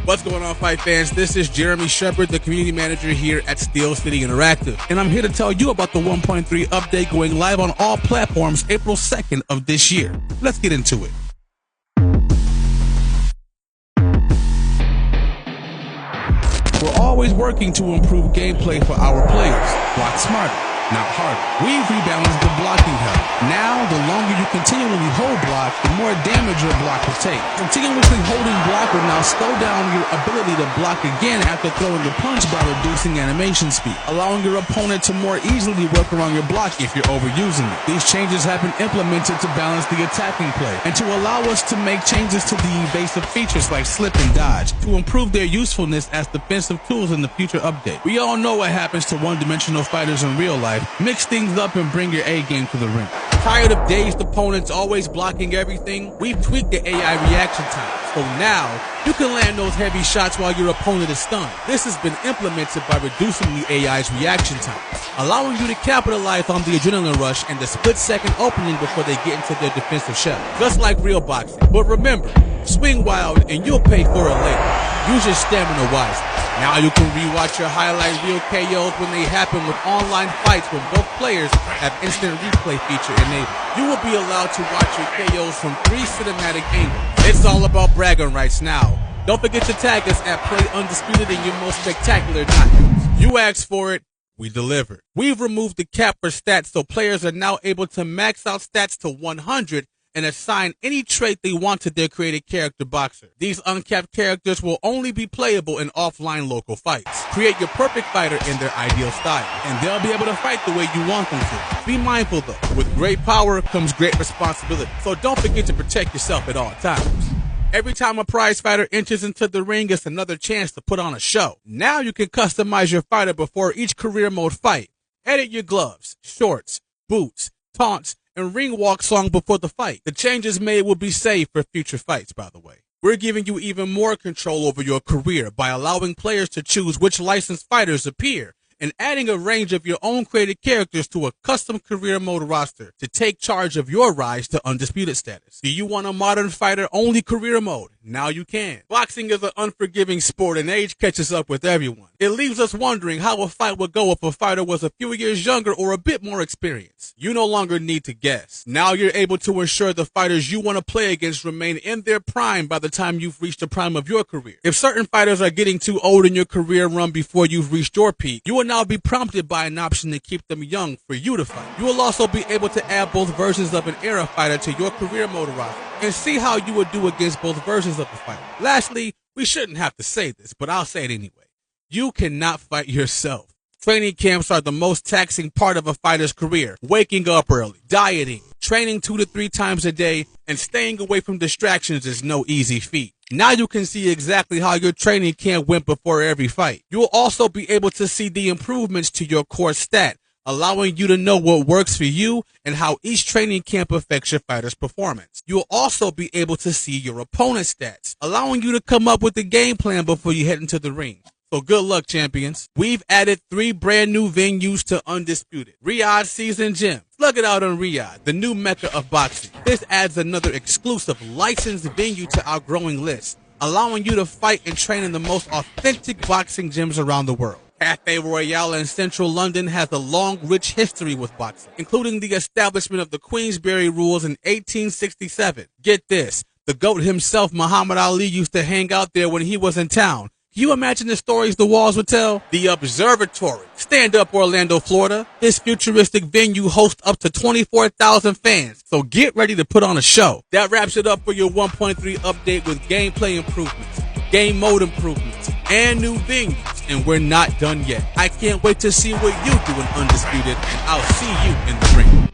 What's going on, fight fans? This is Jeremy Shepard, the community manager here at Steel City Interactive, and I'm here to tell you about the 1.3 update going live on all platforms April 2nd of this year. Let's get into it. We're always working to improve gameplay for our players. Block smarter, not harder. We've rebalanced the blocking health. Now, the longer you continually hold block, the more damage your block will take. Continuously holding block will now slow down your ability to block again after throwing a punch by reducing animation speed, allowing your opponent to more easily work around your block if you're overusing it. These changes have been implemented to balance the attacking play and to allow us to make changes to the evasive features like slip and dodge to improve their usefulness as defensive tools in the future update. We all know what happens to one-dimensional fighters in real life. Mix things up and bring your A game to the ring. Tired of dazed opponents always blocking everything? We've tweaked the AI reaction time, so now you can land those heavy shots while your opponent is stunned. This has been implemented by reducing the AI's reaction time, allowing you to capitalize on the adrenaline rush and the split-second opening before they get into their defensive shell, just like real boxing. But remember, swing wild and you'll pay for it later. Use your stamina wisely. Now you can rewatch your highlight reel KOs when they happen with online fights when both players have instant replay feature enabled. You will be allowed to watch your KOs from 3 cinematic angles. It's all about bragging rights now. Don't forget to tag us at Play Undisputed in your most spectacular knockouts. You asked for it, we delivered. We've removed the cap for stats so players are now able to max out stats to 100 and assign any trait they want to their created character boxer. These uncapped characters will only be playable in offline local fights. Create your perfect fighter in their ideal style, and they'll be able to fight the way you want them to. Be mindful though, with great power comes great responsibility, so don't forget to protect yourself at all times. Every time a prize fighter enters into the ring, it's another chance to put on a show. Now you can customize your fighter before each career mode fight. Edit your gloves, shorts, boots, taunts, and ring walk song before the fight. The changes made will be saved for future fights, by the way. We're giving you even more control over your career by allowing players to choose which licensed fighters appear and adding a range of your own created characters to a custom career mode roster to take charge of your rise to undisputed status. Do you want a modern fighter only career mode? Now you can. Boxing is an unforgiving sport and age catches up with everyone. It leaves us wondering how a fight would go if a fighter was a few years younger or a bit more experienced. You no longer need to guess. Now you're able to ensure the fighters you want to play against remain in their prime by the time you've reached the prime of your career. If certain fighters are getting too old in your career run before you've reached your peak, you will now be prompted by an option to keep them young for you to fight. You will also be able to add both versions of an era fighter to your career mode roster and see how you would do against both versions of the fighter. Lastly, we shouldn't have to say this, but I'll say it anyway. You cannot fight yourself. Training camps are the most taxing part of a fighter's career. Waking up early, dieting, training 2 to 3 times a day, and staying away from distractions is no easy feat. Now you can see exactly how your training camp went before every fight. You will also be able to see the improvements to your core stat, allowing you to know what works for you and how each training camp affects your fighter's performance. You will also be able to see your opponent's stats, allowing you to come up with a game plan before you head into the ring. So good luck, champions. We've added 3 brand new venues to Undisputed. Riyadh Season Gym. Slug it out on Riyadh, the new mecca of boxing. This adds another exclusive licensed venue to our growing list, allowing you to fight and train in the most authentic boxing gyms around the world. Cafe Royale in central London has a long, rich history with boxing, including the establishment of the Queensberry rules in 1867. Get this, the GOAT himself, Muhammad Ali, used to hang out there when he was in town. Can you imagine the stories the walls would tell? The Observatory. Stand up, Orlando, Florida. This futuristic venue hosts up to 24,000 fans, so get ready to put on a show. That wraps it up for your 1.3 update with gameplay improvements, game mode improvements, and new venues. And we're not done yet. I can't wait to see what you do in Undisputed, and I'll see you in the ring.